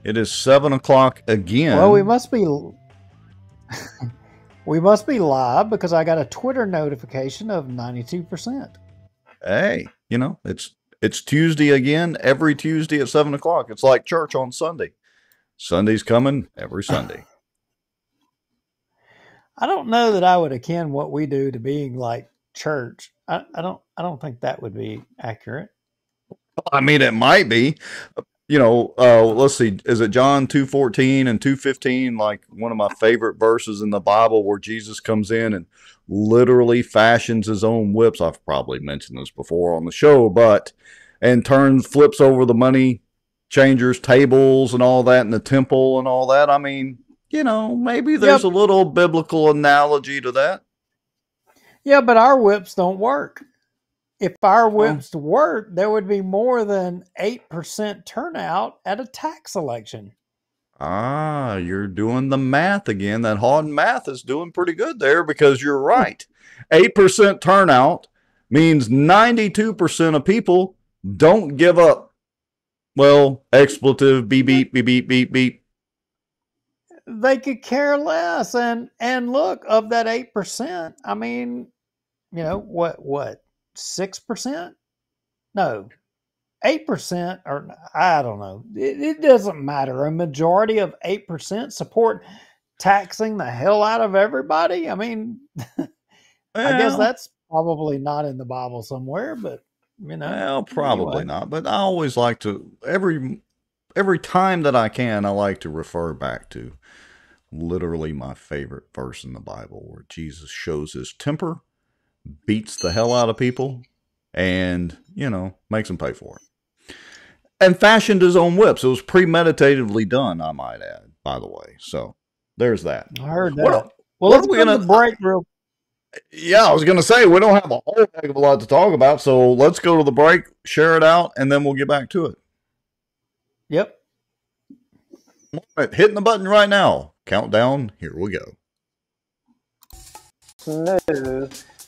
It is 7 o'clock again. Well, we must be live because I got a Twitter notification of 92%. Hey, you know, it's Tuesday again, every Tuesday at 7 o'clock. It's like church on Sunday. Sunday's coming every Sunday. I don't know that I would akin what we do to being like church. I don't think that would be accurate. I mean, it might be. You know, let's see. Is it John 2:14 and 2:15? Like one of my favorite verses in the Bible, where Jesus comes in and literally fashions his own whips. I've probably mentioned this before on the show, and flips over the money changers' tables and all that in the temple and all that. I mean, you know, maybe there's a little biblical analogy to that. Yeah, but our whips don't work. If our whips worked, there would be more than 8% turnout at a tax election. Ah, you're doing the math again. That hard math is doing pretty good there, because you're right. 8% turnout means 92% of people don't give up. Well, expletive, beep, beep, beep, beep, beep, beep. They could care less. And look, of that 8%, I mean, you know, what? 6%? No, 8%, or I don't know. It doesn't matter. A majority of 8% support taxing the hell out of everybody. I mean, I guess that's probably not in the Bible somewhere, but you know. Well, probably not. But I always like to, every time that I can, I like to refer back to literally my favorite verse in the Bible, where Jesus shows his temper, beats the hell out of people, and, you know, makes them pay for it. And fashioned his own whips. It was premeditatively done, I might add, by the way. So there's that. I heard that. Well, let's go to the break real. Yeah, I was going to say, we don't have a whole heck of a lot to talk about, so let's go to the break, share it out, and then we'll get back to it. Yep. All right, hitting the button right now. Countdown, here we go.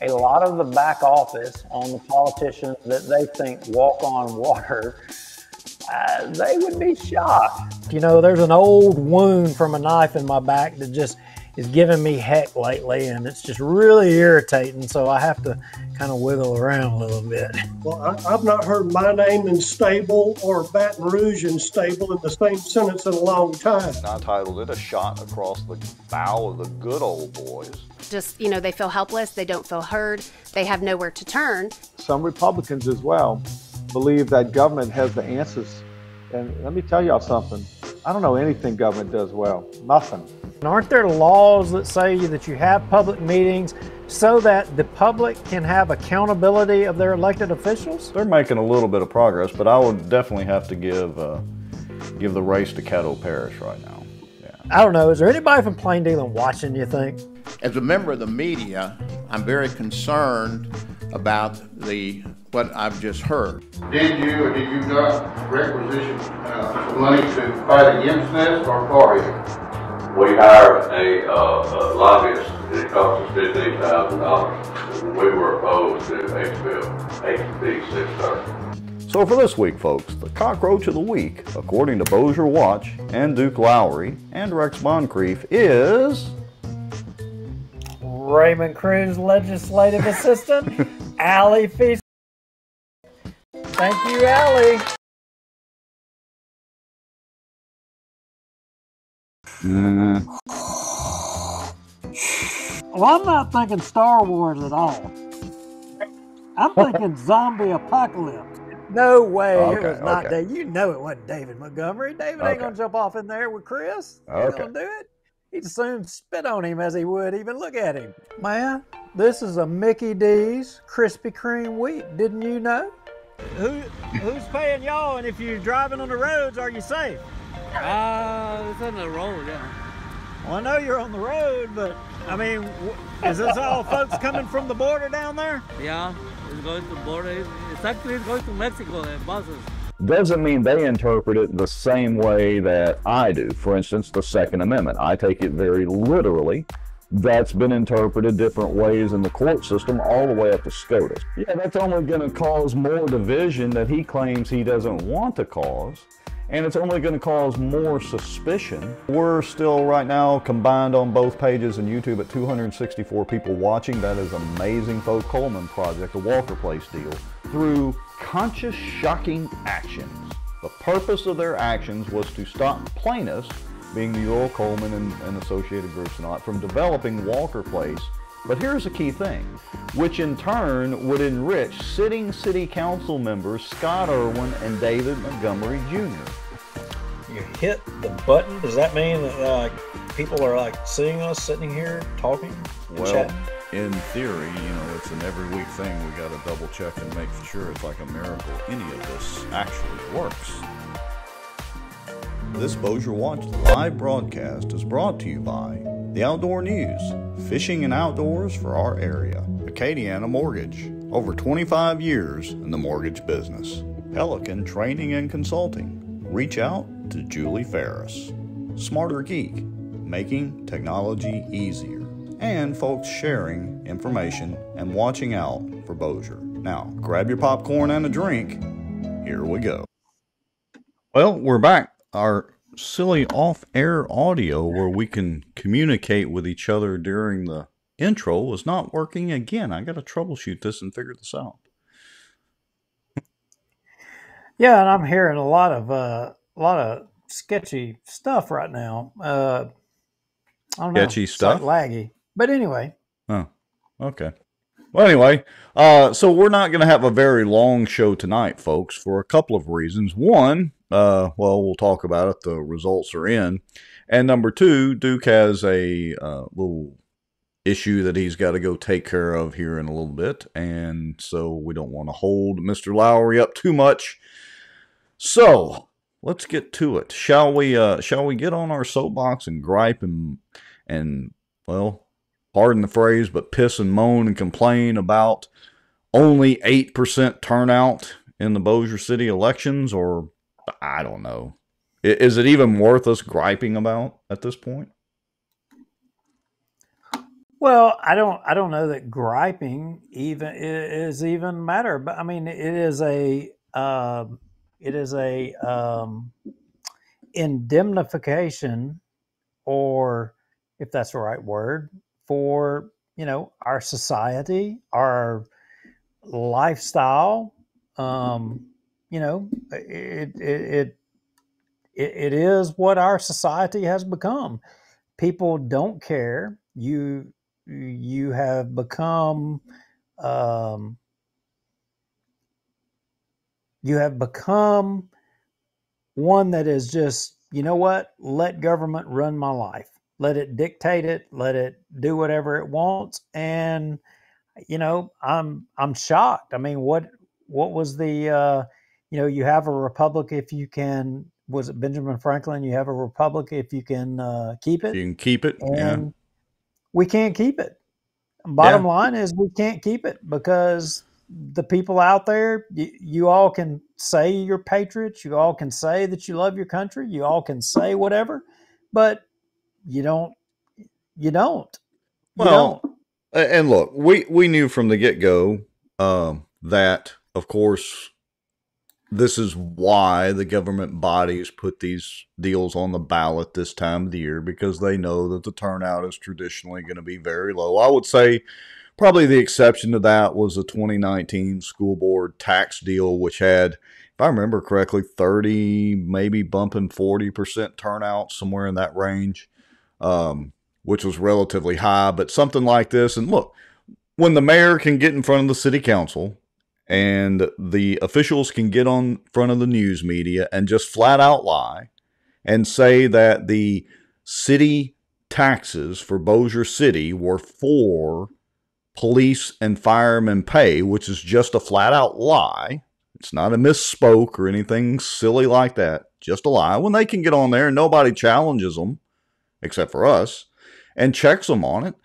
A lot of the back office on the politicians that they think walk on water, they would be shocked. You know, there's an old wound from a knife in my back that just is giving me heck lately, and it's just really irritating, so I have to kind of wiggle around a little bit. Well, I've not heard my name in stable or Baton Rouge in stable in the same sentence in a long time. I titled it "A Shot Across the Bow of the Good Old Boys." Just, you know, they feel helpless, they don't feel heard, they have nowhere to turn. Some Republicans as well believe that government has the answers. And let me tell y'all something. I don't know anything government does well. Nothing. Aren't there laws that say that you have public meetings so that the public can have accountability of their elected officials? They're making a little bit of progress, but I would definitely have to give the race to Caddo Parish right now. Yeah. I don't know. Is there anybody from Plain Dealing watching, you think? As a member of the media, I'm very concerned about what I've just heard. Did you or did you not requisition some money to fight against this or for it? We hired a lobbyist. It cost us $15,000. We were opposed to HB 630. So for this week, folks, the cockroach of the week, according to Bossier Watch and Duke Lowry and Rex Moncrief, is Raymond Cruz Legislative Assistant, Allie Feast. Thank you, Allie. Well, I'm not thinking Star Wars at all. I'm thinking zombie apocalypse. No way, it was not David. You know it wasn't David Montgomery. David ain't gonna jump off in there with Chris. He ain't gonna do it. He'd soon spit on him as he would even look at him. Man, this is a Mickey D's Krispy Kreme week. Didn't you know? Who's paying y'all? And if you're driving on the roads, are you safe? It's on the road, yeah. Well, I know you're on the road, but I mean, is this all folks coming from the border down there? Yeah, it's going to the border. It's actually going to Mexico in buses. Doesn't mean they interpret it the same way that I do. For instance, the Second Amendment. I take it very literally. That's been interpreted different ways in the court system all the way up to SCOTUS. Yeah, that's only going to cause more division that he claims he doesn't want to cause. and it's only going to cause more suspicion. We're still right now combined on both pages and YouTube at 264 people watching. That is amazing, folks. Coleman Project, the Walker Place deal, through conscious, shocking actions. The purpose of their actions was to stop plaintiffs, being the Earl Coleman and associated groups and all that, from developing Walker Place. But here's the key thing, which in turn would enrich sitting city council members Scott Irwin and David Montgomery Jr. You hit the button. Does that mean that people are like seeing us sitting here talking and chatting? In theory, it's an every week thing. We got to double check and make sure it's like a miracle any of this actually works. This Bossier Watch live broadcast is brought to you by the Outdoor News, fishing and outdoors for our area. Acadiana Mortgage, over 25 years in the mortgage business. Pelican Training and Consulting. Reach out to Julie Ferris. Smarter Geek, making technology easier. And folks sharing information and watching out for Bossier. Now, grab your popcorn and a drink. Here we go. Well, we're back. Our silly off-air audio where we can communicate with each other during the intro was not working again. I got to troubleshoot this and figure this out. Yeah, and I'm hearing a lot of sketchy stuff right now. I don't know. Sketchy stuff? It's like laggy. But anyway. Oh, okay. Well, anyway, so we're not going to have a very long show tonight, folks, for a couple of reasons. One, we'll talk about it. The results are in. And number two, Duke has a little issue that he's got to go take care of here in a little bit. And so we don't want to hold Mr. Lowry up too much. So let's get to it. Shall we get on our soapbox and gripe and well, pardon the phrase, but piss and moan and complain about only 8% turnout in the Bossier City elections? Or I don't know. Is it even worth us griping about at this point? Well, I don't know that griping is even matter, but I mean it is a indemnification, or if that's the right word, for our society, our lifestyle. It is what our society has become. People don't care. You have become one that is just, let government run my life. Let it dictate it. Let it do whatever it wants. And, I'm shocked. I mean, what was the, you have a republic if you can, was it Benjamin Franklin? You have a republic if you can keep it. You can keep it. And we can't keep it. Bottom line is we can't keep it because the people out there, you all can say you're patriots. You all can say that you love your country. You all can say whatever, but you don't. And look, we knew from the get-go that, of course, this is why the government bodies put these deals on the ballot this time of the year, because they know that the turnout is traditionally going to be very low. I would say probably the exception to that was the 2019 school board tax deal, which had, if I remember correctly, 30, maybe bumping 40% turnout, somewhere in that range, which was relatively high, but something like this. And look, when the mayor can get in front of the city council and the officials can get on front of the news media and just flat out lie and say that the city taxes for Bossier City were for police and firemen pay, which is just a flat out lie. It's not a misspoke or anything silly like that. Just a lie. When they can get on there and nobody challenges them, except for us, and checks them on it,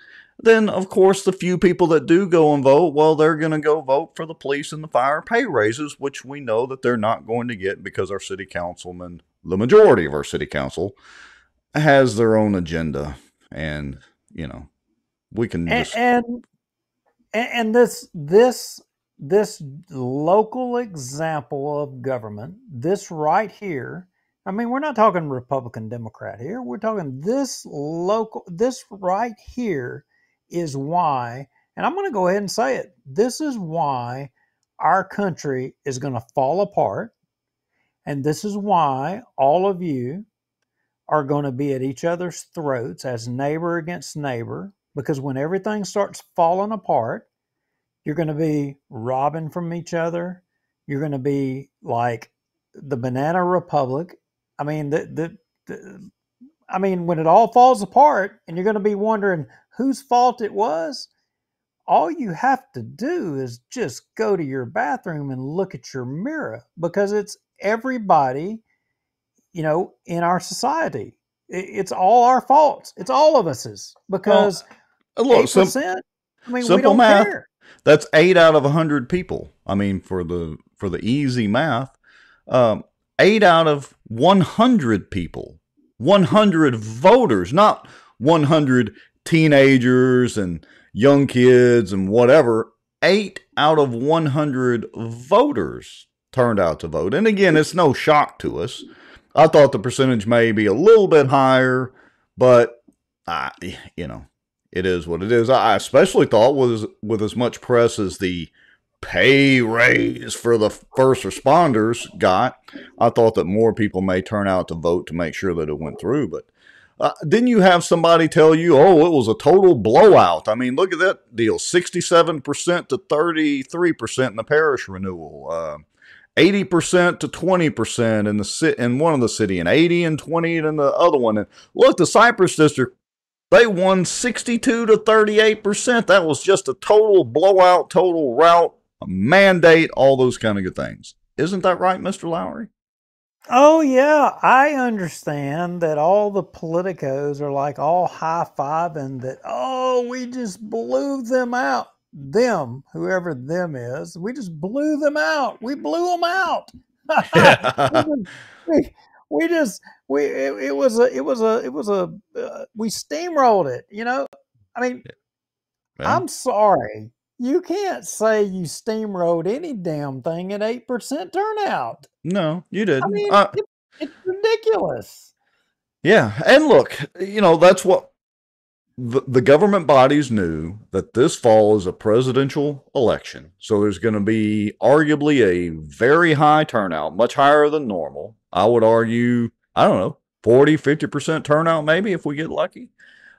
then, of course, the few people that do go and vote, well, they're going to go vote for the police and the fire pay raises, which we know that they're not going to get because our city councilman, the majority of our city council, has their own agenda. And, we can just... And this local example of government, this right here, I mean, we're not talking Republican, Democrat here. We're talking this right here is why, and I'm going to go ahead and say it. This is why our country is going to fall apart. And this is why all of you are going to be at each other's throats as neighbor against neighbor. Because when everything starts falling apart, you're going to be robbing from each other. You're going to be like the Banana Republic. I mean, I mean, when it all falls apart and you're going to be wondering whose fault it was, all you have to do is just go to your bathroom and look at your mirror, because it's everybody, in our society. It's all our faults. It's all of us's, because look, 8%, I mean, we simple don't math. care. That's 8 out of 100 people. I mean, for the easy math, 8 out of 100 people, 100 voters, not 100 teenagers and young kids and whatever. 8 out of 100 voters turned out to vote. And again, it's no shock to us. I thought the percentage may be a little bit higher, but it is what it is. I especially thought with as much press as the pay raise for the first responders got, I thought that more people may turn out to vote to make sure that it went through. But didn't you have somebody tell you, oh, it was a total blowout? I mean, look at that deal, 67% to 33% in the parish renewal, 80% to 20% in one of the city, and 80 and 20 in the other one. And look, the Cypress District, they won 62 to 38%. That was just a total blowout, total rout, a mandate, all those kind of good things. Isn't that right, Mr. Lowry? Oh, yeah. I understand that all the politicos are like all high-fiving that, oh, we just blew them out. Them, whoever them is, we just blew them out. We blew them out. we steamrolled it, I mean, Yeah. I'm sorry. You can't say you steamrolled any damn thing at 8% turnout. No, you didn't. I mean, it's ridiculous. Yeah, and look, that's what the government bodies knew, that this fall is a presidential election. So there's going to be arguably a very high turnout, much higher than normal. I would argue, I don't know, 40, 50% turnout maybe if we get lucky.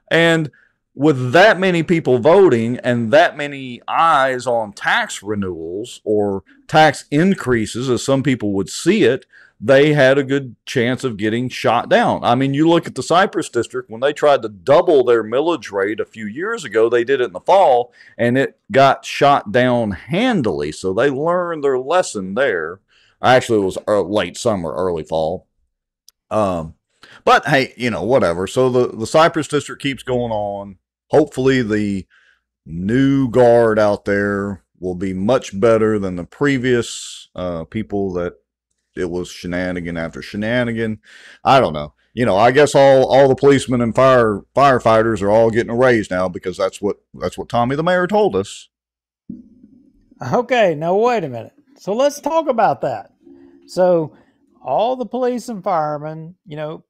And with that many people voting and that many eyes on tax renewals or tax increases, as some people would see it, they had a good chance of getting shot down. I mean, you look at the Cypress District, when they tried to double their millage rate a few years ago, they did it in the fall, and it got shot down handily. So they learned their lesson there. Actually, it was late summer, early fall. But hey, whatever. So the Cypress District keeps going on. Hopefully the new guard out there will be much better than the previous people that it was shenanigan after shenanigan. I don't know. I guess all the policemen and firefighters are all getting a raise now, because that's what Tommy the mayor told us. Okay, now wait a minute. So let's talk about that. So all the police and firemen, you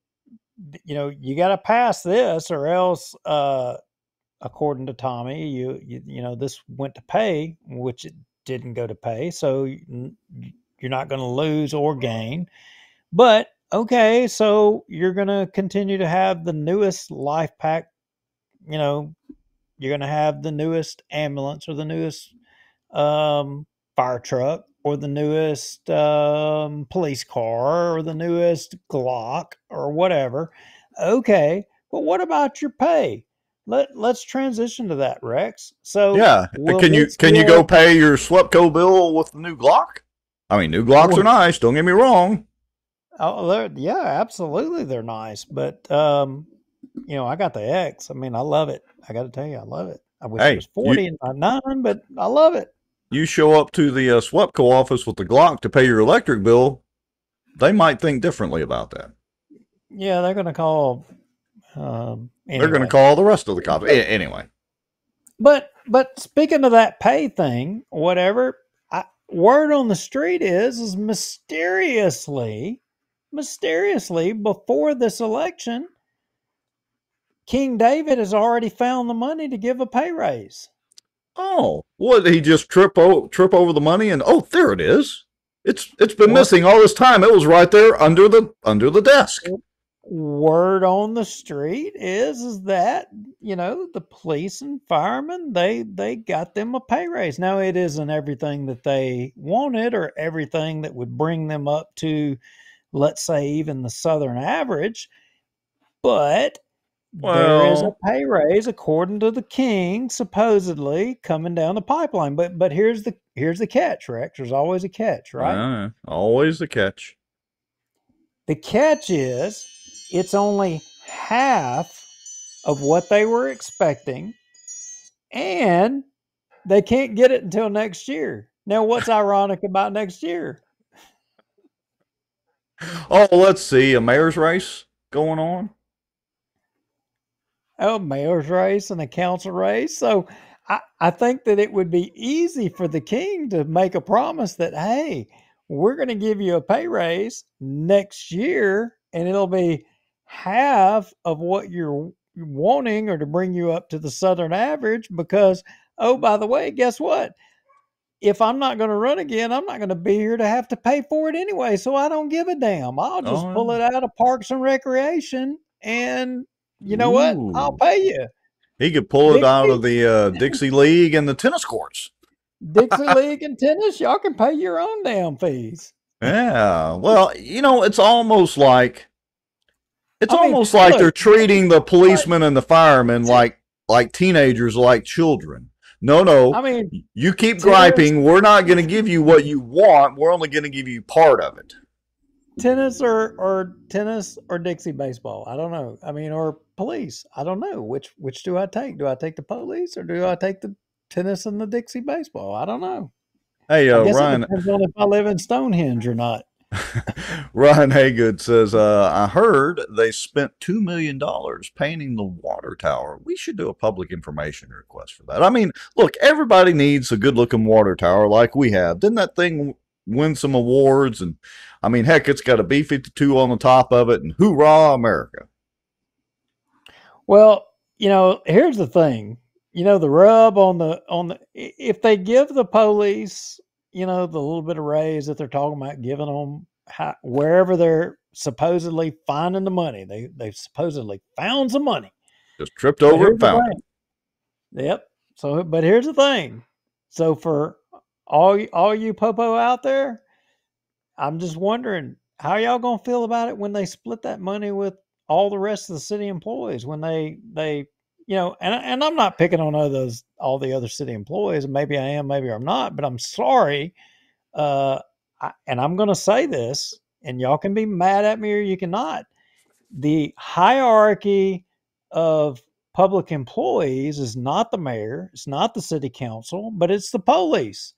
got to pass this, or else, according to Tommy, you this went to pay, which it didn't go to pay. So you're not going to lose or gain. But okay, so you're going to continue to have the newest life pack, you're going to have the newest ambulance, or the newest fire truck, or the newest police car, or the newest Glock, or whatever. Okay, but what about your pay? Let's transition to that, Rex. So yeah, can you go pay your SWEPCO bill with the new Glock? I mean, new Glocks are nice. Don't get me wrong. Oh, yeah, absolutely, they're nice. But I got the X. I mean, I love it. I got to tell you, I love it. I wish it was 40 and not 9, but I love it. You show up to the SWEPCO office with the Glock to pay your electric bill, they might think differently about that. Yeah, they're going to call. Anyway. They're going to call the rest of the cops anyway. But speaking of that pay thing, whatever. Word on the street is mysteriously mysteriously, before this election, King David has already found the money to give a pay raise. Oh, what? He just trip over the money and oh, there it is. It's been Word, missing all this time. It was right there under the desk. word on the street is that, the police and firemen, they got them a pay raise. Now, it isn't everything that they wanted or everything that would bring them up to, let's say, even the Southern average, but there is a Well, pay raise according to the king, supposedly coming down the pipeline. But here's the catch, Rex. There's always a catch, right? always the catch. The catch is it's only half of what they were expecting, and they can't get it until next year. Now, what's ironic about next year? Oh, let's see, a mayor's race going on. A mayor's race and a council race. So I think that it would be easy for the king to make a promise that, hey, we're going to give you a pay raise next year, and it'll be half of what you're wanting, or to bring you up to the Southern average. Because, oh, by the way, guess what? If I'm not going to run again, I'm not going to be here to have to pay for it anyway. So I don't give a damn. I'll just pull Oh, it out of Parks and Recreation, and you know what? I'll ooh, pay you. he could pull it out of Dixie, the Dixie League and the tennis courts. Dixie League and tennis, y'all can pay your own damn fees. Yeah, well, it's I mean, almost like look, they're treating the but policemen and the firemen like teenagers, like children. No, no, I mean, you keep tennis, griping. We're not going to give you what you want. We're only going to give you part of it. tennis or Dixie baseball. I don't know. I mean, or police. I don't know. Which do I take? Do I take the police, or do I take the tennis and the Dixie baseball? I don't know. Hey, I guess it Ryan, depends on if I live in Stonehenge or not. Ryan Haygood says, I heard they spent $2 million painting the water tower. We should do a public information request for that. I mean, look, everybody needs a good looking water tower like we have. Didn't that thing win some awards? And I mean, heck, it's got a B-52 on the top of it, and hoorah, America. Well, here's the thing. The rub on the if they give the police, the little bit of raise that they're talking about giving them, wherever they're supposedly finding the money, they've supposedly found some money. Just tripped But over here's it, the found it. thing. Yep. So, but here's the thing. So for all you popo out there, I'm just wondering how y'all gonna feel about it when they split that money with all the rest of the city employees. When they and I'm not picking on all the other city employees. Maybe I am, maybe I'm not. But I'm sorry, and I'm gonna say this, and y'all can be mad at me or you cannot. The hierarchy of public employees is not the mayor, it's not the city council, but it's the police,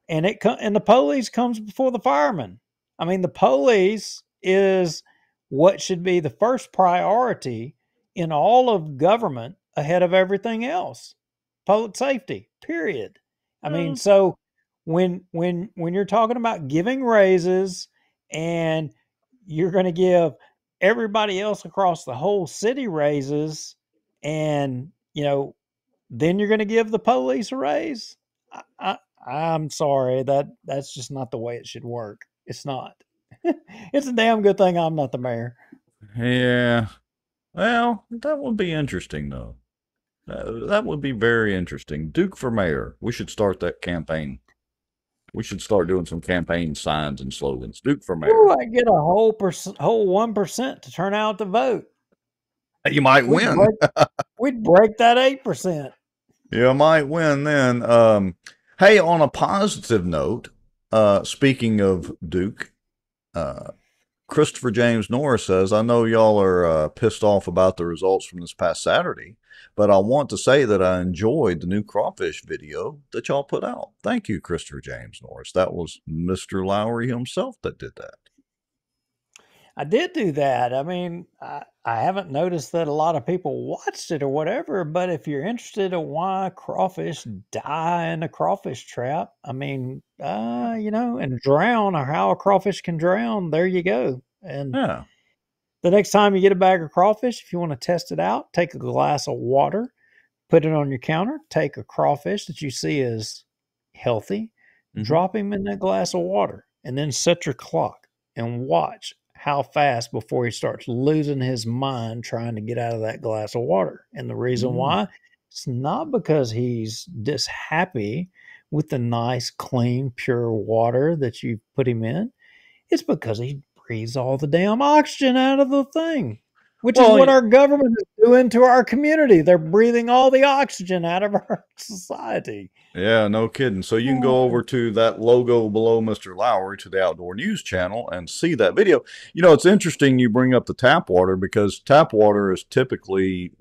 and the police comes before the firemen. I mean, the police is what should be the first priority in all of government, ahead of everything else. Public safety, period. I mean, Well, so when you're talking about giving raises, and you're going to give everybody else across the whole city raises, and then you're going to give the police a raise. I, I'm sorry, that's just not the way it should work. It's not. It's a damn good thing I'm not the mayor. yeah. Well, that would be interesting, though. That would be very interesting. Duke for mayor. We should start that campaign. We should start doing some campaign signs and slogans. Duke for mayor. Ooh, I get a whole 1% to turn out to vote. You might We'd win. break, we'd break that 8%. You might win then. Hey, on a positive note, speaking of Duke, Christopher James Norris says, I know y'all are pissed off about the results from this past Saturday, but I want to say that I enjoyed the new crawfish video that y'all put out. Thank you, Christopher James Norris. That was Mr. Lowry himself that did that. I did do that. I mean, I haven't noticed that a lot of people watched it or whatever, but if you're interested in why crawfish die in a crawfish trap, I mean, and drown, or how a crawfish can drown, there you go. And Yeah. the next time you get a bag of crawfish, if you want to test it out, take a glass of water, put it on your counter, take a crawfish that you see is healthy, drop him in that glass of water, and then set your clock and watch how fast before he starts losing his mind trying to get out of that glass of water. And the reason why, it's not because he's just happy with the nice, clean, pure water that you put him in. It's because he breathes all the damn oxygen out of the thing, which is what our government is doing to our community. They're breathing all the oxygen out of our society. Yeah, no kidding. So you can go over to that logo below Mr. Lowry to the Outdoor News channel and see that video. You know, it's interesting you bring up the tap water because tap water is typically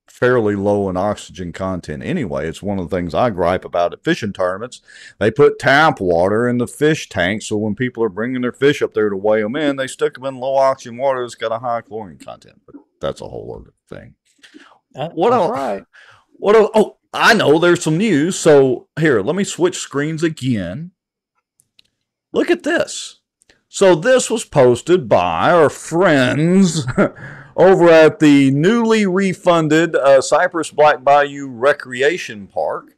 fairly low in oxygen content anyway. It's one of the things I gripe about at fishing tournaments. They put tap water in the fish tank, so when people are bringing their fish up there to weigh them in, they stick them in low oxygen water that's got a high chlorine content. But that's a whole other thing. That's right. Oh, I know there's some news. So here, let me switch screens again. Look at this. So this was posted by our friends over at the newly refunded Cypress Black Bayou Recreation Park.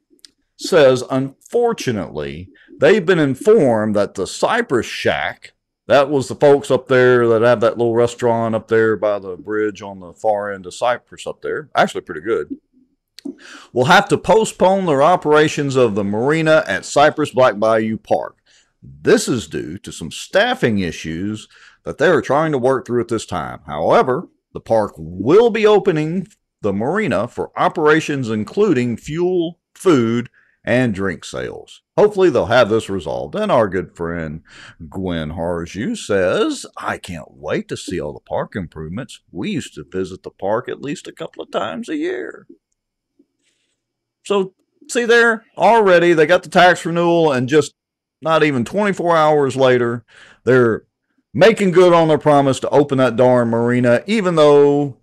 Says, unfortunately, they've been informed that the Cypress Shack, that was the folks up there that have that little restaurant up there by the bridge on the far end of Cypress up there, actually pretty good, will have to postpone their operations of the marina at Cypress Black Bayou Park. This is due to some staffing issues that they are trying to work through at this time. However, the park will be opening the marina for operations including fuel, food, and drink sales. Hopefully they'll have this resolved. And our good friend Gwen Harju says, I can't wait to see all the park improvements. We used to visit the park at least a couple of times a year. So, see there, already they got the tax renewal, and just not even 24 hours later, they're making good on their promise to open that darn marina, even though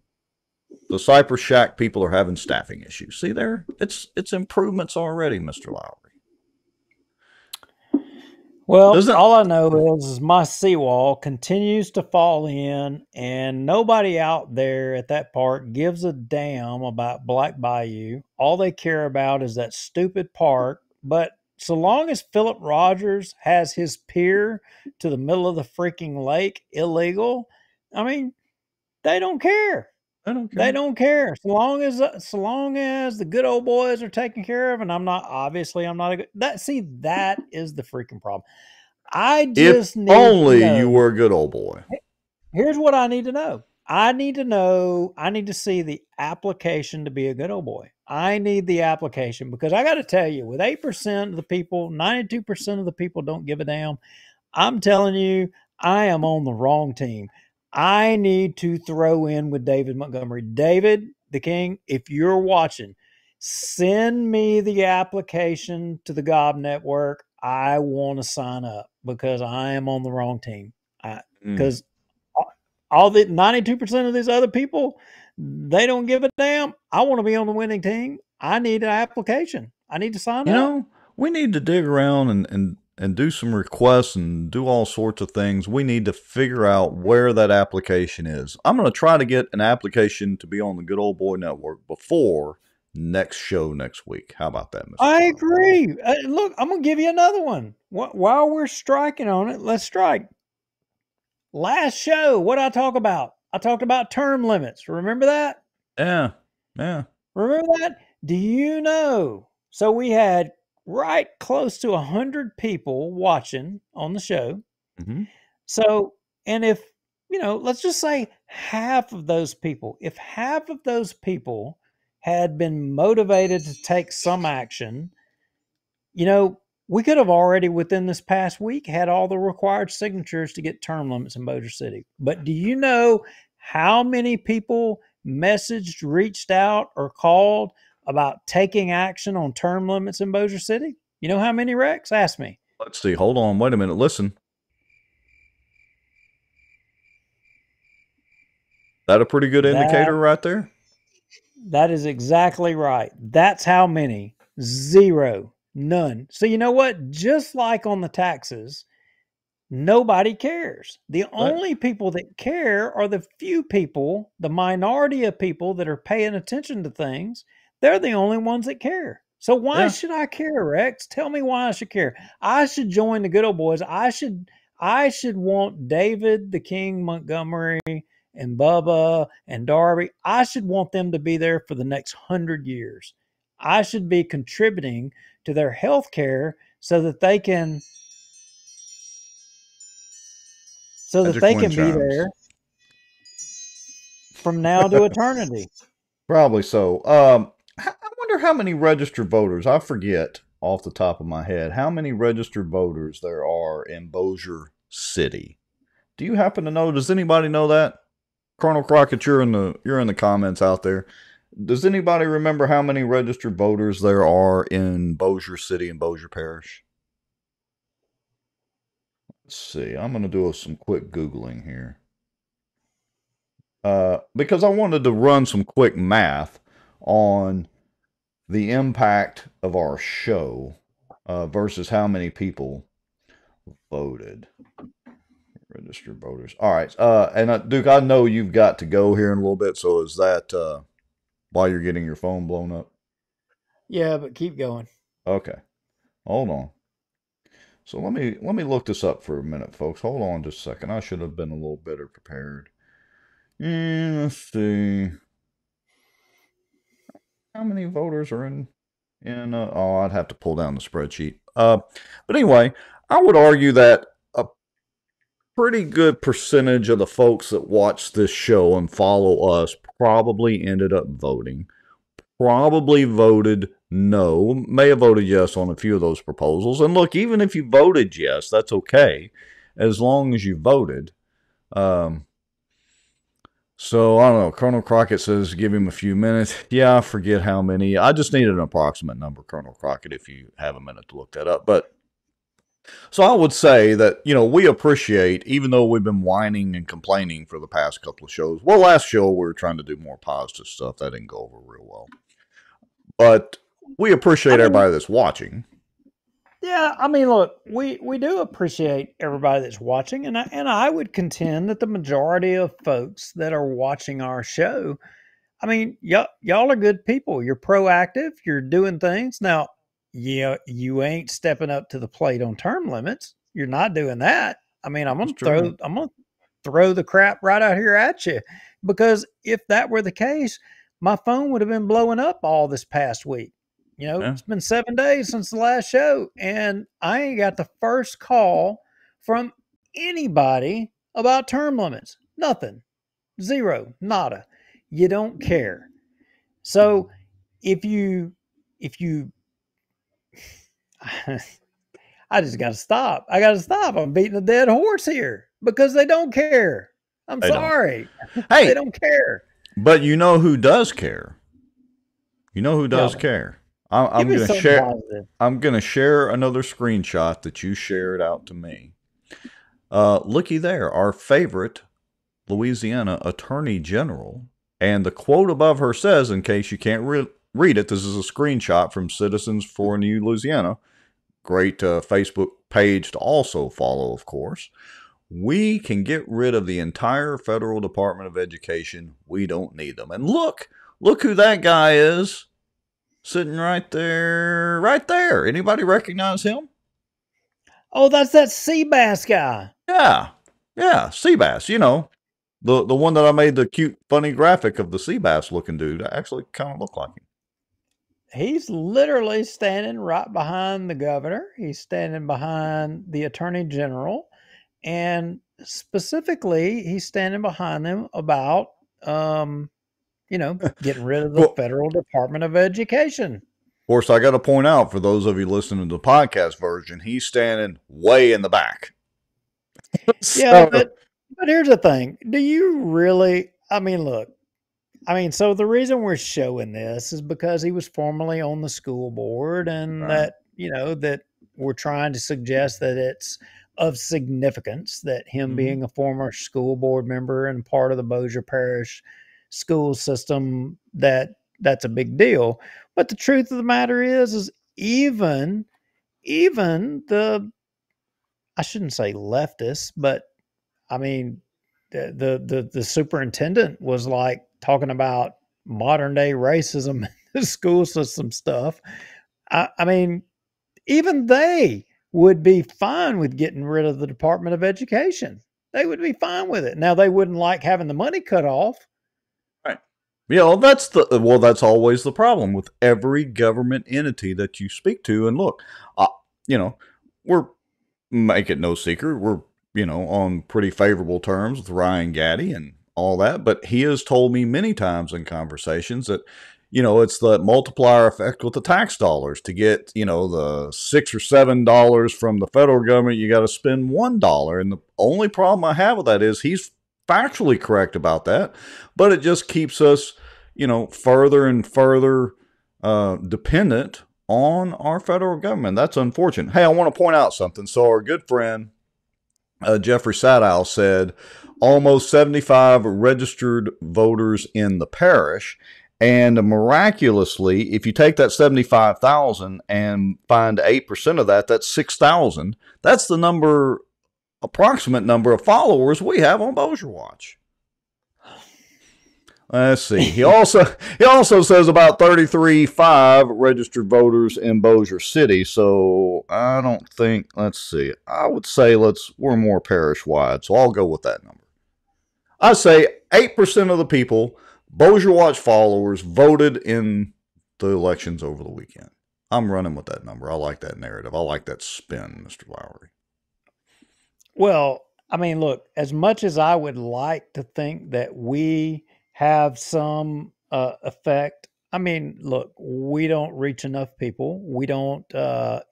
the Cypress Shack people are having staffing issues. See there, it's improvements already, Mr. Lowry. Well, all I know is my seawall continues to fall in, and nobody out there at that park gives a damn about Black Bayou. All they care about is that stupid park. But so long as Philip Rogers has his pier to the middle of the freaking lake illegal, I mean, they don't care. They don't care. So long as the good old boys are taken care of, and I'm not a good that is the freaking problem. I just if only you were a good old boy. Here's what I need to know. I need to see the application to be a good old boy. I need the application because I got to tell you, with 8% of the people, 92% of the people don't give a damn. I'm telling you, I am on the wrong team. I need to throw in with David Montgomery. David, the King, if you're watching, send me the application to the Gob Network. I want to sign up because I am on the wrong team. Because all the 92% of these other people, they don't give a damn. I want to be on the winning team. I need an application. I need to sign up. You know, we need to dig around and do some requests and do all sorts of things. We need to figure out where that application is. I'm going to try to get an application to be on the Good Old Boy Network before next show next week. How about that, Mr. I agree. Look, I'm going to give you another one. While we're striking on it, let's strike. Last show, what did I talk about? I talked about term limits. Remember that? Yeah. Remember that? Do you know? So we had right close to 100 people watching on the show. Mm-hmm. So, and if, let's just say half of those people had been motivated to take some action, we could have already within this past week had all the required signatures to get term limits in Bossier City. But do you know how many people messaged, reached out, or called about taking action on term limits in Bossier City? You know how many, Rex? Ask me. Let's see. Hold on. Wait a minute. Listen. That a pretty good indicator right there? That is exactly right. That's how many. 0. None. So you know what? Just like on the taxes, Nobody cares. The only people that care are the few people, the minority of people that are paying attention to things. They're the only ones that care. So why should I care, Rex? Tell me why I should care. I should join the good old boys. I should want David the King Montgomery and Bubba and Darby. I should want them to be there for the next 100 years. I should be contributing to their health care so that they can be there from now to eternity. Probably so. I wonder how many registered voters. I forget off the top of my head how many registered voters there are in Bossier City. Do you happen to know? Does anybody know that? Colonel Crockett, you're in the comments out there. Does anybody remember how many registered voters there are in Bossier City and Bossier Parish? Let's see. I'm going to do some quick Googling here. Because I wanted to run some quick math on the impact of our show versus how many people voted. Registered voters. All right. And Duke, I know you've got to go here in a little bit. So is that while you're getting your phone blown up? Yeah, but keep going. Okay. Hold on. So let me look this up for a minute, folks. Hold on just a second. I should have been a little better prepared. Let's see. How many voters are in I'd have to pull down the spreadsheet. But anyway, I would argue that a pretty good percentage of the folks that watch this show and follow us probably ended up voting. Probably voted no, may have voted yes on a few of those proposals. And look, even if you voted yes, that's okay, as long as you voted. So, I don't know. Colonel Crockett says give him a few minutes. Yeah, I forget how many. I just needed an approximate number, Colonel Crockett, if you have a minute to look that up. But so I would say that, we appreciate, even though we've been whining and complaining for the past couple of shows. Well, last show we were trying to do more positive stuff. That didn't go over real well. But we appreciate everybody that's watching. Yeah, look, we do appreciate everybody that's watching, and I would contend that the majority of folks that are watching our show, y'all are good people. You're proactive. You're doing things. Now, you ain't stepping up to the plate on term limits. You're not doing that. I'm gonna throw the crap right out here at you, because if that were the case, my phone would have been blowing up all this past week. It's been 7 days since the last show, and I ain't got the first call from anybody about term limits. Nothing. Zero. Nada. You don't care. So if you I just got to stop. I got to stop. I'm beating a dead horse here because they don't care. I'm sorry. Hey, they don't care. But you know who does care? You know who does care? I'm going to share. Positive. I'm going to share another screenshot that you shared out to me. Looky there, our favorite Louisiana Attorney General, and the quote above her says, in case you can't read it, this is a screenshot from Citizens for New Louisiana. Great Facebook page to also follow, of course. We can get rid of the entire Federal Department of Education. We don't need them. And look who that guy is. Sitting right there, right there. Anybody recognize him? Oh, that's that Seabass guy. Yeah, Seabass. The one that I made the cute, funny graphic of the Seabass looking dude. I actually kind of look like him. He's literally standing right behind the governor. He's standing behind the attorney general, and specifically, he's standing behind them about getting rid of the Federal Department of Education. Of course, I got to point out, for those of you listening to the podcast version, he's standing way in the back. Yeah, but here's the thing. Do you really, look, so the reason we're showing this is because he was formerly on the school board, and that we're trying to suggest that it's of significance that him being a former school board member and part of the Bossier Parish school system, that's a big deal. But the truth of the matter is even the I shouldn't say leftists, but I mean, the superintendent was like talking about modern day racism in the school system stuff. I mean, even they would be fine with getting rid of the Department of Education. They would be fine with it. Now they wouldn't like having the money cut off. Right. Yeah, well, that's always the problem with every government entity that you speak to. And look, we're make it no secret, we're on pretty favorable terms with Ryan Gaddy and all that. But he has told me many times in conversations that it's the multiplier effect with the tax dollars. To get the $6 or $7 from the federal government, you got to spend $1. And the only problem I have with that is he's factually correct about that, but it just keeps us further and further dependent on our federal government. That's unfortunate. Hey, I want to point out something. So our good friend Jeffrey Sadow said almost 75 registered voters in the parish. And miraculously, if you take that 75,000 and find 8% of that, that's 6,000. That's the approximate number of followers we have on Bossier Watch. Let's see. He also says about 33.5 registered voters in Bossier City. So I don't think. Let's see. I would say we're more parish wide. So I'll go with that number. I say 8% of the people, Bossier Watch followers, voted in the elections over the weekend. I'm running with that number. I like that narrative. I like that spin, Mr. Lowry. Well, I mean, look, as much as I would like to think that we have some effect, I mean, look, we don't reach enough people. We don't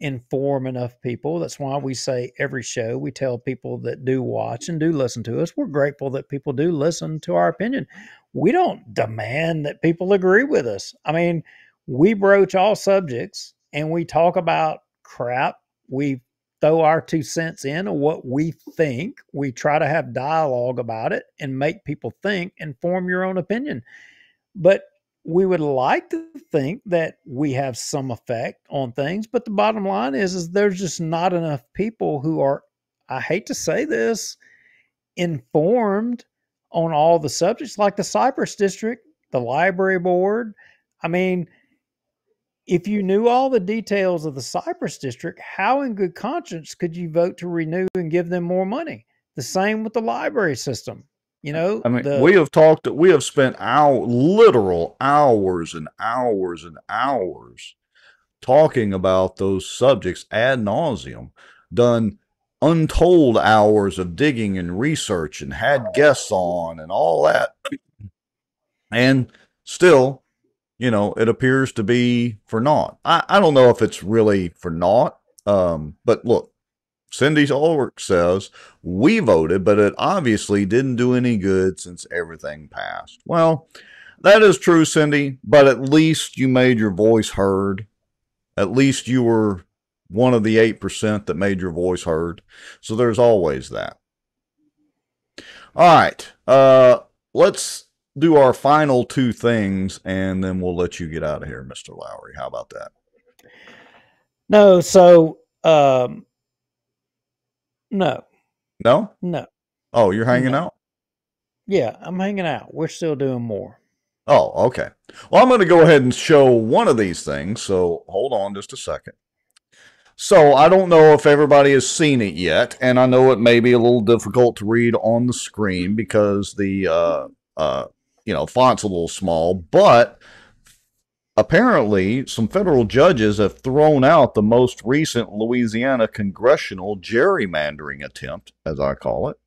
inform enough people. That's why we say every show, we tell people that do watch and do listen to us, we're grateful that people do listen to our opinion. We don't demand that people agree with us. I mean, we broach all subjects and we talk about crap. We throw our 2 cents in of what we think. We try to have dialogue about it and make people think and form your own opinion. But we would like to think that we have some effect on things. But the bottom line is there's just not enough people who are, I hate to say this, informed on all the subjects, like the Cypress District, the library board. I mean, if you knew all the details of the Cypress District, how in good conscience could you vote to renew and give them more money? The same with the library system. I mean, we have spent literal hours and hours and hours talking about those subjects ad nauseum, done untold hours of digging and research and had guests on and all that. And still, it appears to be for naught. I don't know if it's really for naught. But look, Cindy's Ulrich says we voted, but it obviously didn't do any good since everything passed. Well, that is true, Cindy, but at least you made your voice heard. At least you were one of the 8% that made your voice heard. So there's always that. All right. Let's do our final 2 things, and then we'll let you get out of here, Mr. Lowry. How about that? No, so no. No? No. Oh, you're hanging out? Yeah, I'm hanging out. We're still doing more. Oh, okay. Well, I'm going to go ahead and show one of these things, so hold on just a second. So I don't know if everybody has seen it yet, and I know it may be a little difficult to read on the screen because the font's a little small, but apparently some federal judges have thrown out the most recent Louisiana congressional gerrymandering attempt, as I call it.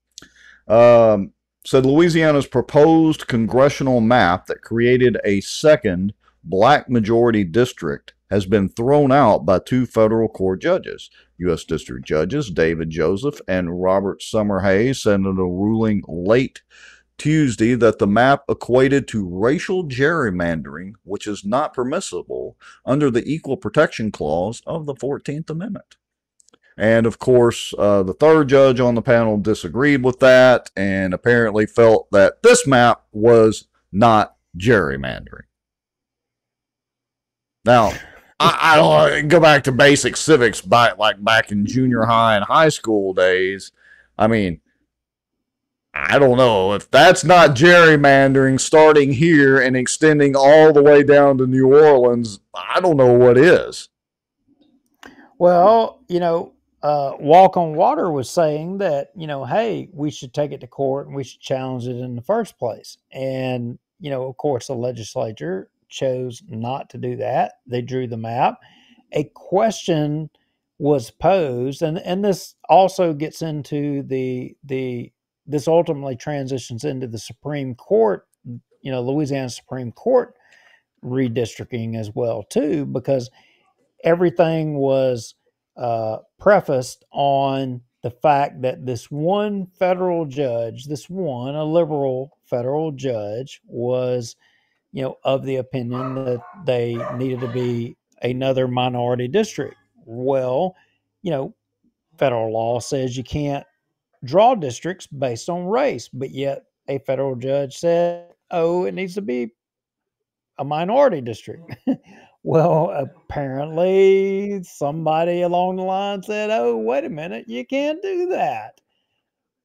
Said Louisiana's proposed congressional map that created a second black majority district has been thrown out by 2 federal court judges. U.S. District Judges David Joseph and Robert Summerhays said in a ruling late Tuesday that the map equated to racial gerrymandering, which is not permissible under the Equal Protection Clause of the 14th Amendment. And of course, the 3rd judge on the panel disagreed with that and apparently felt that this map was not gerrymandering. Now, I don't go back to basic civics back in junior high and high school days. I mean, I don't know if that's not gerrymandering starting here and extending all the way down to New Orleans. I don't know what is. Well, Walk on Water was saying that, hey, we should take it to court and we should challenge it in the first place. And, of course, the legislature chose not to do that. They drew the map. A question was posed, and this also gets into this ultimately transitions into the Supreme Court, Louisiana Supreme Court redistricting as well, too, because everything was prefaced on the fact that this one federal judge, a liberal federal judge, was, of the opinion that they needed to be another minority district. Well, federal law says you can't draw districts based on race, but yet a federal judge said, oh, it needs to be a minority district. Well, apparently somebody along the line said, oh, wait a minute, you can't do that.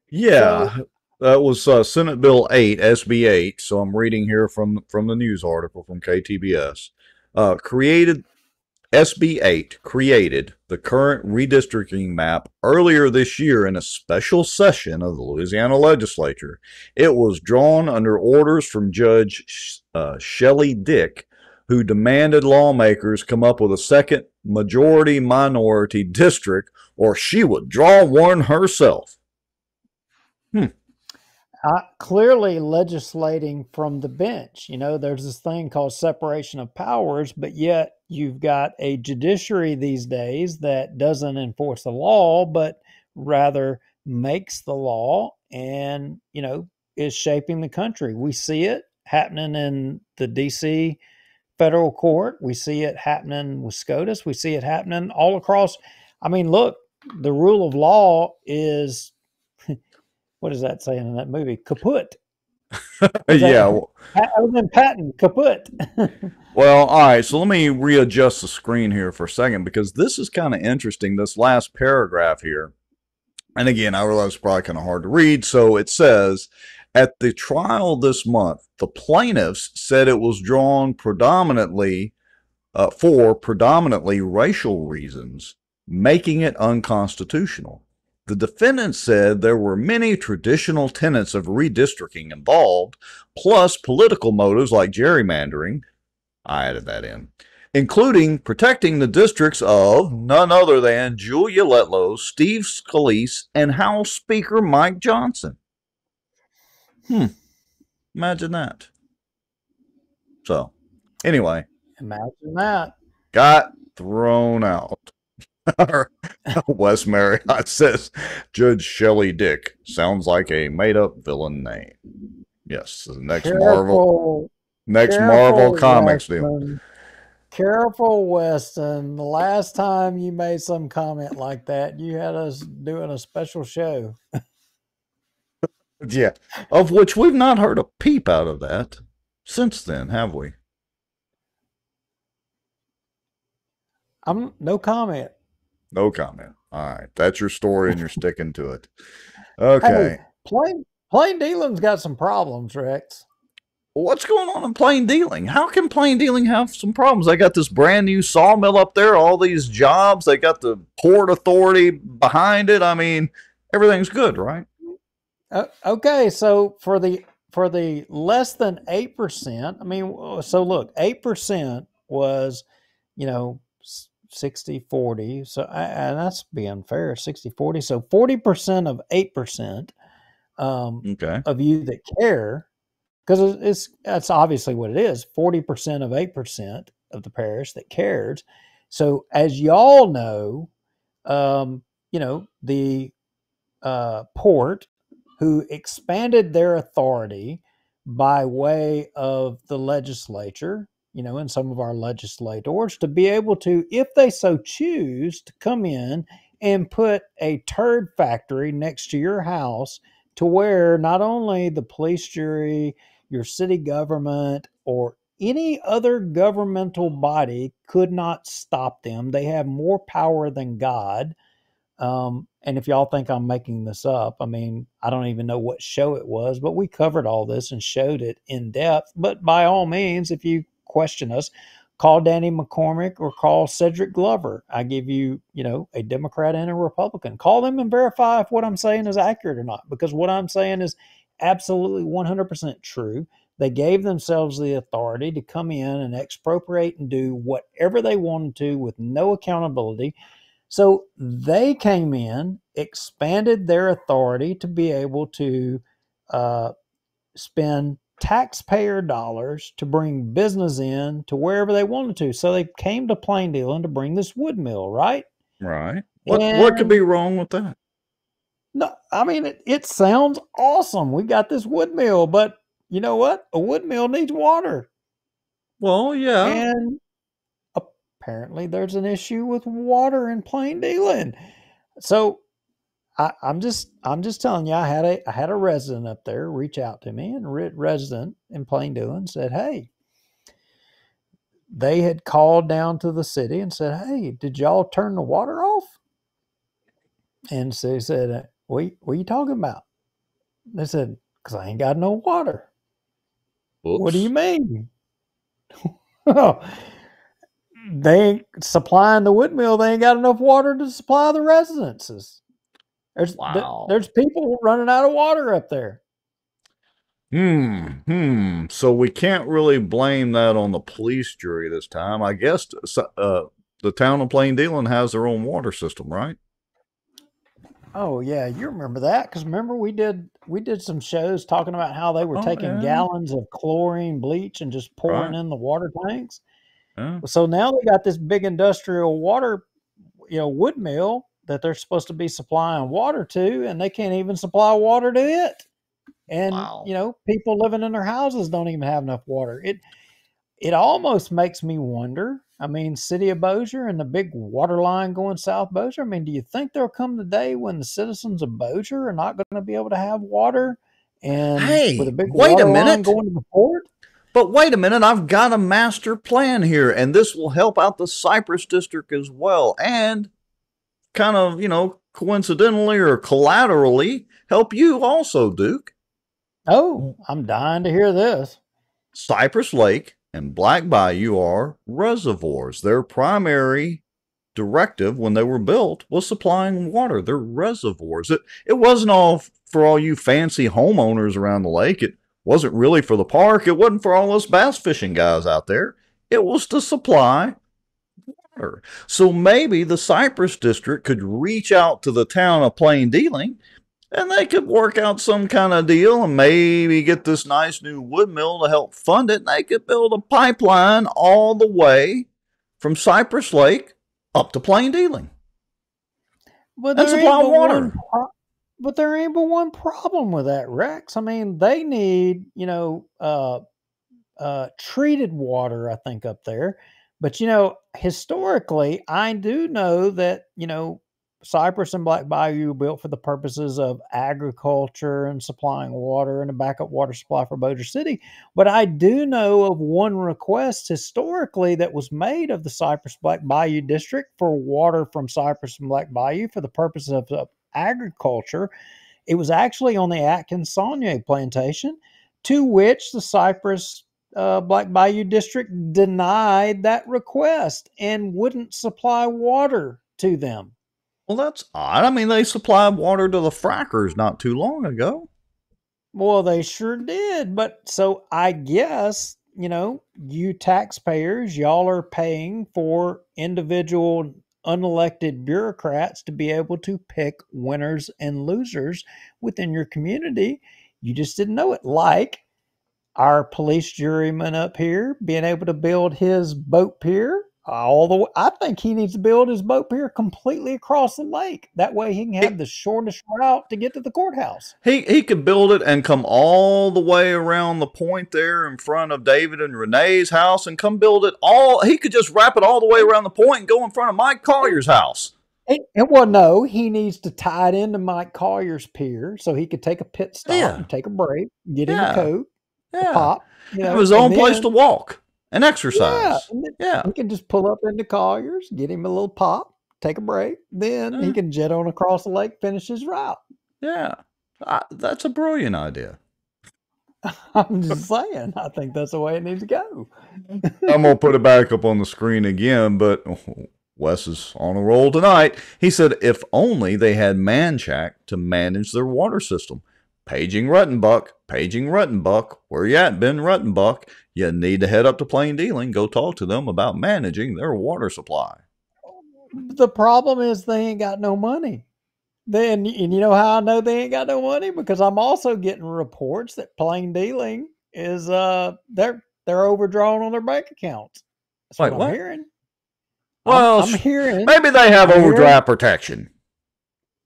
Yeah, so, that was Senate Bill 8, SB 8. So I'm reading here from the news article from KTBS. SB 8 created the current redistricting map earlier this year in a special session of the Louisiana legislature. It was drawn under orders from Judge Shelley Dick, who demanded lawmakers come up with a second majority-minority district, or she would draw one herself. Clearly legislating from the bench. There's this thing called separation of powers, but yet you've got a judiciary these days that doesn't enforce the law, but rather makes the law and, is shaping the country. We see it happening in the D.C. federal court. We see it happening with SCOTUS. We see it happening all across. I mean, look, the rule of law is, what is that saying in that movie? Kaput. Yeah. Other than Patton, kaput. Well, all right. So let me readjust the screen here for a second, because this is kind of interesting, this last paragraph here. And again, I realize it's probably kind of hard to read. So it says, at the trial this month, the plaintiffs said it was drawn predominantly for predominantly racial reasons, making it unconstitutional. The defendants said there were many traditional tenets of redistricting involved, plus political motives like gerrymandering. I added that in, including protecting the districts of none other than Julia Letlow, Steve Scalise, and House Speaker Mike Johnson. Imagine that. So, anyway. Imagine that. Got thrown out. Wes Marriott says, Judge Shelley Dick sounds like a made-up villain name. Yes, the next Marvel Comics deal. Careful, Weston. The last time you made some comment like that, you had us doing a special show. Yeah, of which we've not heard a peep out of that since then, have we? No comment. No comment. All right, that's your story, and you're sticking to it. Okay. Hey, plain dealing's got some problems, Rex. What's going on in plain dealing? How can plain dealing have some problems? They got this brand new sawmill up there, all these jobs. They got the Port Authority behind it. I mean, everything's good, right? Okay, so for the less than 8%, I mean, so look, 8% was, 60-40. So, and that's being fair, 60-40. So 40% of 8% of you that care, because that's obviously what it is, 40% of 8% of the parish that cares. So as y'all know, the port, who expanded their authority by way of the legislature, and some of our legislators, to be able to, if they so choose, to come in and put a turd factory next to your house, to where not only the police jury, your city government, or any other governmental body could not stop them. They have more power than God. And if y'all think I'm making this up, I mean, I don't even know what show it was, but we covered all this and showed it in depth. But by all means, if you question us, call Danny McCormick or call Cedric Glover. I give you, a Democrat and a Republican. Call them and verify if what I'm saying is accurate or not, because what I'm saying is absolutely 100% true. They gave themselves the authority to come in and expropriate and do whatever they wanted to with no accountability. So they came in, expanded their authority to be able to spend taxpayer dollars to bring business in to wherever they wanted to. So they came to Plain Dealing to bring this wood mill, right? Right. What could be wrong with that? No, I mean, it sounds awesome. We got this wood mill, but you know what? A wood mill needs water. Well, yeah. And apparently there's an issue with water in Plain Dealing. So I'm just telling you, I had a resident up there reach out to me, and a resident in Plain Dealing said, hey, they had called down to the city and said, hey, did y'all turn the water off? And so they said, what are you talking about? They said, because I ain't got no water. Oops. What do you mean? They ain't supplying the wood mill. They ain't got enough water to supply the residences. There's people running out of water up there. So we can't really blame that on the police jury this time. I guess the town of Plain Dealing has their own water system, right? Oh yeah, you remember that? Because remember we did some shows talking about how they were taking gallons of chlorine bleach and just pouring in the water tanks. Yeah. So now they got this big industrial water, wood mill that they're supposed to be supplying water to, and they can't even supply water to it. And people living in their houses don't even have enough water. It almost makes me wonder. I mean, city of Bossier and the big water line going south Bossier. I mean, do you think there'll come the day when the citizens of Bossier are not going to be able to have water? And with a big water line going to the port? But wait a minute, I've got a master plan here, and this will help out the Cypress District as well, and kind of, coincidentally or collaterally, help you also, Duke. Oh, I'm dying to hear this. Cypress Lake and Black Bayou are reservoirs. Their primary directive when they were built was supplying water. They're reservoirs. It wasn't all for all you fancy homeowners around the lake. It wasn't really for the park. It wasn't for all us bass fishing guys out there. It was to supply water. So maybe the Cypress District could reach out to the town of Plain Dealing, and they could work out some kind of deal and maybe get this nice new wood mill to help fund it. And they could build a pipeline all the way from Cypress Lake up to Plain Dealing. And supply water. But there ain't but one problem with that, Rex. I mean, they need, treated water, I think, up there. But, historically, I do know that, Cypress and Black Bayou built for the purposes of agriculture and supplying water and a backup water supply for Bossier City. But I do know of one request historically that was made of the Cypress Black Bayou district for water from Cypress and Black Bayou for the purposes of agriculture. It was actually on the Atkins Saunier plantation, to which the Cypress Black Bayou district denied that request and wouldn't supply water to them. Well, that's odd. I mean, they supplied water to the frackers not too long ago. Well, they sure did. But so I guess, you taxpayers, y'all are paying for individual unelected bureaucrats to be able to pick winners and losers within your community. You just didn't know it. Like our police juryman up here being able to build his boat pier all the way. I think he needs to build his boat pier completely across the lake. That way he can have the shortest route to get to the courthouse. He could build it and come all the way around the point there in front of David and Renee's house and come build it all. He could just wrap it all the way around the point and go in front of Mike Collier's house. Well, no, he needs to tie it into Mike Collier's pier so he could take a pit stop and take a break, get in the coat, pop. Have his own place to walk. and exercise. Yeah. He can just pull up into Collier's, get him a little pop, take a break, then he can jet on across the lake, finish his route. Yeah, that's a brilliant idea. I'm just saying, I think that's the way it needs to go. I'm going to put it back up on the screen again, but Wes is on a roll tonight. He said if only they had Manchac to manage their water system. Paging Ruttenbuck, where you at, Ben Ruttenbuck? You need to head up to Plain Dealing, go talk to them about managing their water supply. The problem is they ain't got no money. And you know how I know they ain't got no money? Because I'm also getting reports that Plain Dealing is they're overdrawn on their bank accounts. That's what I'm hearing. Well, I'm hearing maybe they have overdraft protection.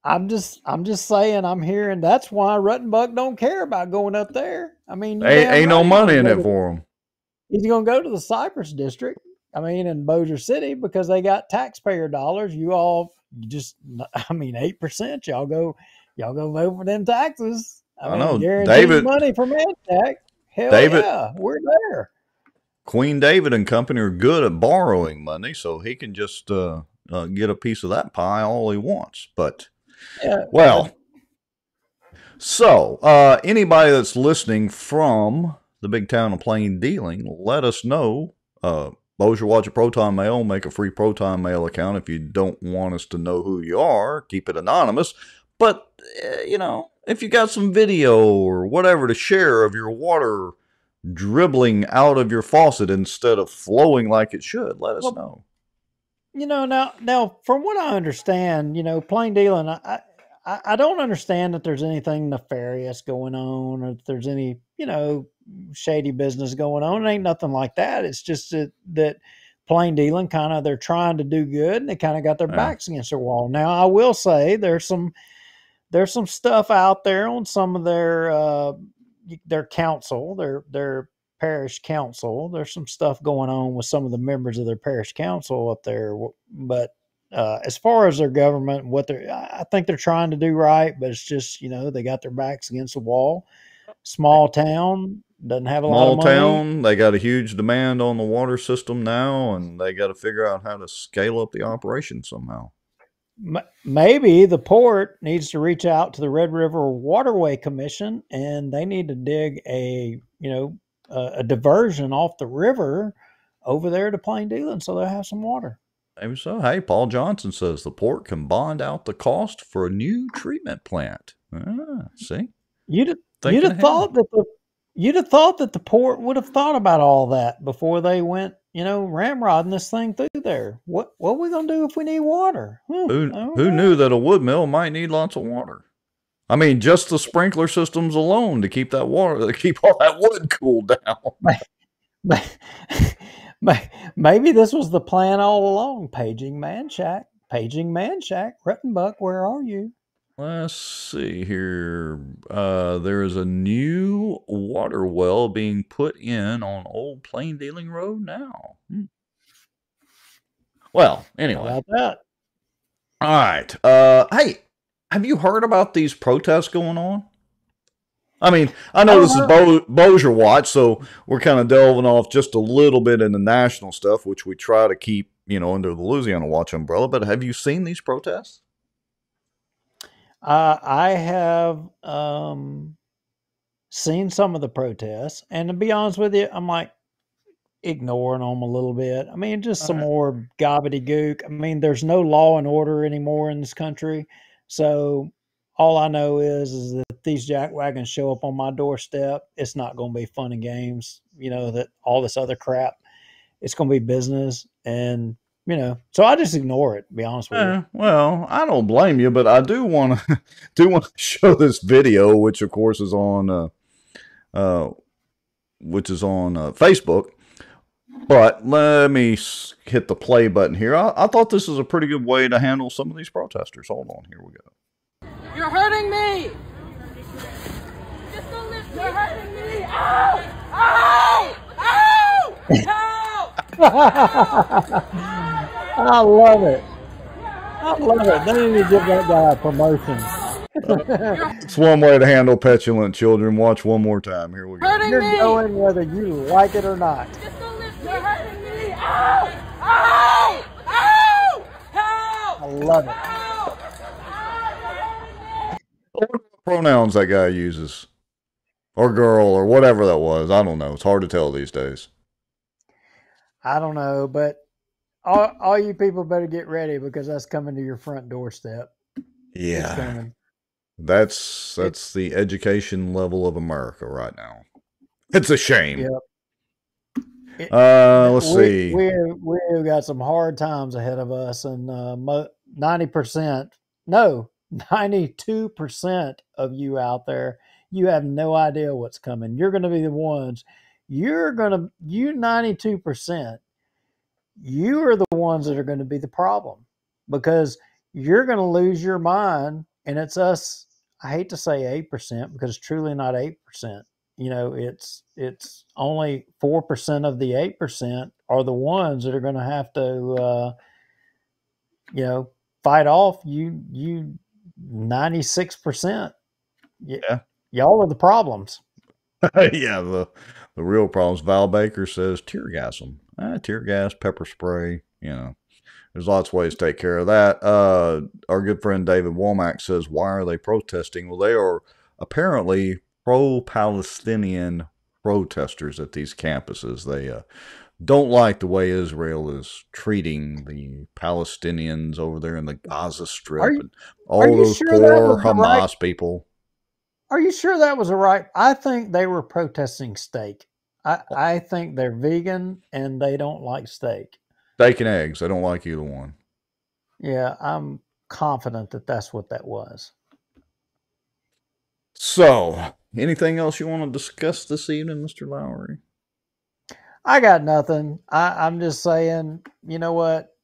I'm just saying I'm hearing that's why Ruttenbuck don't care about going up there. I mean, ain't no money in it for him. He's gonna go to the Cypress District. I mean, in Bossier City, because they got taxpayer dollars. I mean, 8%. Y'all go vote for them taxes. I mean, know guaranteed money from Manchac. Hell yeah, we're there. Queen David and company are good at borrowing money, so he can just get a piece of that pie all he wants. But so anybody that's listening from the big town of Plain Dealing, let us know. Bossier Watch a Proton Mail. Make a free Proton Mail account. If you don't want us to know who you are, keep it anonymous. But, if you got some video or whatever to share of your water dribbling out of your faucet instead of flowing like it should, let us know. Now, from what I understand, Plain Dealing, I don't understand that there's anything nefarious going on or if there's any, shady business going on. It ain't nothing like that. It's just that Plain Dealing they're trying to do good and they kind of got their backs against their wall. Now, I will say there's some stuff out there on some of their council, their parish council. There's some stuff going on with some of the members of their parish council up there. But as far as their government, I think they're trying to do right, but it's just, they got their backs against the wall. Small town, doesn't have a lot of money. Small town, they got a huge demand on the water system now, and they got to figure out how to scale up the operation somehow. Maybe the port needs to reach out to the Red River Waterway Commission, and they need to dig a diversion off the river over there to Plain Dealing so they'll have some water. Maybe so. Hey, Paul Johnson says the port can bond out the cost for a new treatment plant. See? You'd have thought that the port would have thought about all that before they went, ramrodding this thing through there. What are we gonna do if we need water? Who knew that a wood mill might need lots of water? I mean, just the sprinkler systems alone to keep all that wood cooled down. Maybe this was the plan all along. Paging Manchac, Ruttenbuck, where are you? Let's see here. There is a new water well being put in on Old Plain Dealing Road now. Well, anyway. How about that? All right. Hey, have you heard about these protests going on? I mean, I know this is Bossier Watch, so we're kind of delving off just a little bit into national stuff, which we try to keep, under the Louisiana Watch umbrella. But have you seen these protests? I have seen some of the protests, and to be honest with you, I'm like ignoring them a little bit. I mean, just some more gobbledygook. I mean, there's no law and order anymore in this country, so all I know is that if these jackwagons show up on my doorstep, it's not going to be fun and games. That all this other crap, it's going to be business, and so I just ignore it, to be honest with you. Well, I don't blame you, but I do want to show this video, which of course is on Facebook. But let me hit the play button here. I thought this is a pretty good way to handle some of these protesters. Hold on, here we go. You're hurting me. You're hurting me. Ow! Ow! Ow! Help! I love it. They need to give that guy a promotion. It's one way to handle petulant children. Watch one more time. Here we go. You're going whether you like it or not. You're hurting me! Ow! Ow! Ow! Help! I love it. What pronouns that guy uses, or girl, or whatever that was. I don't know. It's hard to tell these days. I don't know, but all you people better get ready because that's coming to your front doorstep. Yeah, it's coming. That's the education level of America right now. It's a shame. Yep. Let's see. We've got some hard times ahead of us, and 90%, no, 92% of you out there, you have no idea what's coming. You're going to be the ones. You 92%. You are the ones that are going to be the problem because you're going to lose your mind, and it's us. I hate to say 8% because it's truly not 8%. You know, it's only 4% of the 8% are the ones that are going to have to, fight off you 96%. Yeah, y'all are the problems. Yeah, the real problems. Val Baker says tear gas them. Tear gas, pepper spray. You know, there's lots of ways to take care of that. Our good friend David Womack says, why are they protesting? Well, they are apparently pro-Palestinian protesters at these campuses. They don't like the way Israel is treating the Palestinians over there in the Gaza Strip and all those poor Hamas people. Are you sure that was a right? I think they were protesting steak. I think they're vegan and they don't like steak. Steak and eggs. They don't like either one. Yeah, I'm confident that that's what that was. So, anything else you want to discuss this evening, Mr. Lowry? I got nothing. I'm just saying, you know what?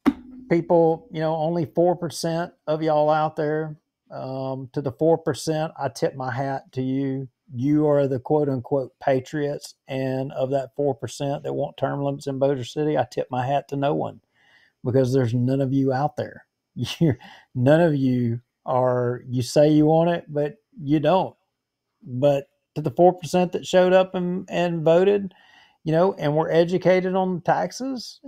People, only 4% of y'all out there. To the 4%, I tip my hat to you. You are the quote unquote patriots. And of that 4% that want term limits in Bossier City, I tip my hat to no one because there's none of you out there. None of you you say you want it, but you don't. But to the 4% that showed up and voted, and were educated on taxes,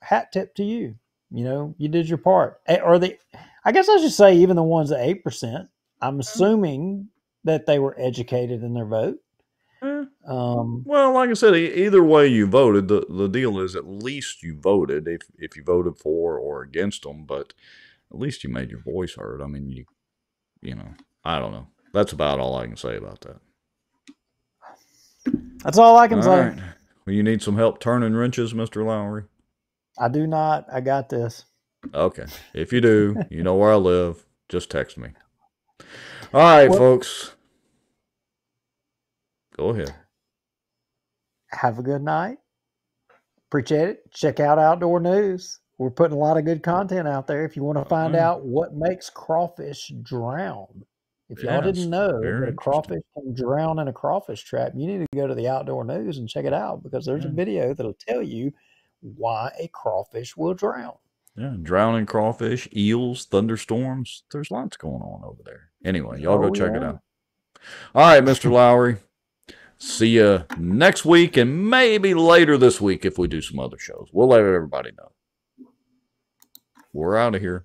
hat tip to you. You did your part. I guess I should say even the ones at 8%, I'm assuming that they were educated in their vote. Well, like I said, either way you voted, the deal is at least you voted if you voted for or against them, but at least you made your voice heard. I mean, I don't know. That's about all I can say about that. That's all I can say. Right. Well, you need some help turning wrenches, Mr. Lowry? I do not. I got this. Okay. If you do, you know where I live. Just text me. All right, folks. Go ahead. Have a good night. Appreciate it. Check out Outdoor News. We're putting a lot of good content out there. If you want to find out what makes crawfish drown. If y'all didn't know that a crawfish can drown in a crawfish trap, you need to go to the Outdoor News and check it out because there's a video that'll tell you why a crawfish will drown. Yeah, drowning crawfish, eels, thunderstorms. There's lots going on over there. Anyway, y'all go check it out. All right, Mr. Lowry. See you next week and maybe later this week if we do some other shows. We'll let everybody know. We're out of here.